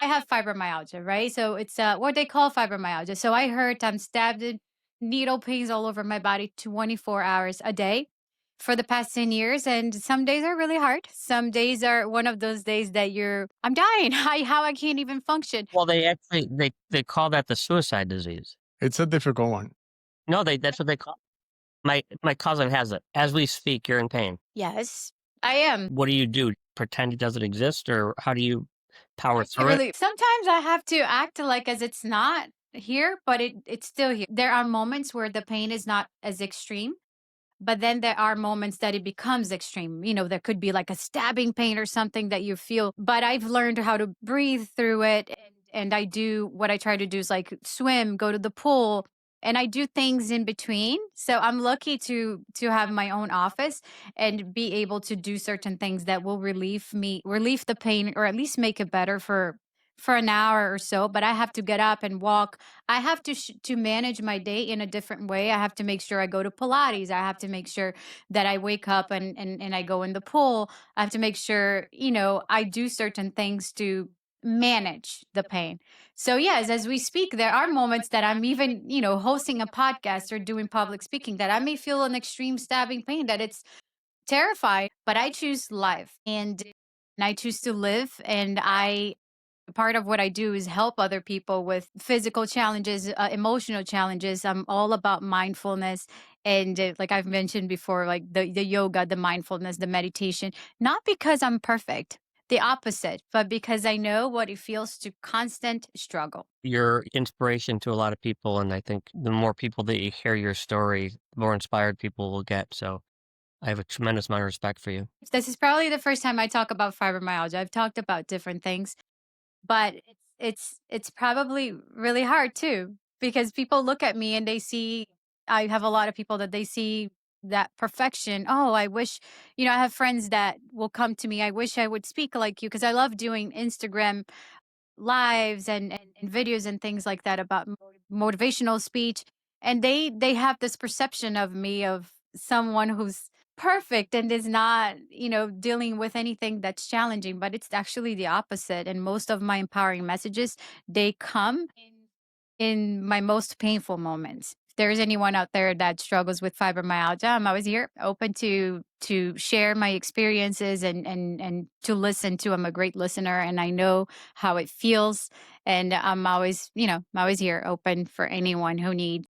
I have fibromyalgia, right? So it's what they call fibromyalgia. So I hurt, I'm stabbed, in needle pains all over my body 24 hours a day for the past 10 years. And some days are really hard. Some days are one of those days that I'm dying. How I can't even function. Well, they call that the suicide disease. It's a difficult one. No, that's what they call my cousin has it. As we speak, you're in pain. Yes, I am. What do you do? Pretend it doesn't exist, or how do you power I can't through it? really, sometimes I have to act like as it's not here, but it's still here. There are moments where the pain is not as extreme. But then there are moments that it becomes extreme. There could be like a stabbing pain or something that you feel. But I've learned how to breathe through it. And I do what I try to do is like swim, go to the pool, and I do things in between. So I'm lucky to have my own office and be able to do certain things that will relieve the pain, or at least make it better for an hour or so. But I have to get up and walk. I have to manage my day in a different way. I have to make sure I go to Pilates. I have to make sure that I wake up and I go in the pool. I have to make sure, I do certain things to manage the pain. So yes, as we speak, there are moments that I'm even, hosting a podcast or doing public speaking that I may feel an extreme stabbing pain, that it's terrifying, but I choose life, and I choose to live. And part of what I do is help other people with physical challenges, emotional challenges. I'm all about mindfulness. And like I've mentioned before, like the yoga, the mindfulness, the meditation, not because I'm perfect, the opposite, but because I know what it feels to constant struggle. You're inspiration to a lot of people, and I think the more people that you hear your story, the more inspired people will get. So I have a tremendous amount of respect for you. This is probably the first time I talk about fibromyalgia. I've talked about different things, but it's probably really hard too, because people look at me and they see, I have a lot of people that they see that perfection. Oh, I wish, I have friends that will come to me, I wish I would speak like you, because I love doing Instagram lives and videos and things like that about motivational speech. And they have this perception of me, of someone who's perfect and is not, dealing with anything that's challenging, but it's actually the opposite. And most of my empowering messages, they come in my most painful moments. If there's anyone out there that struggles with fibromyalgia, I'm always here, open to share my experiences and to listen to. I'm a great listener, and I know how it feels. And I'm always here, open for anyone who needs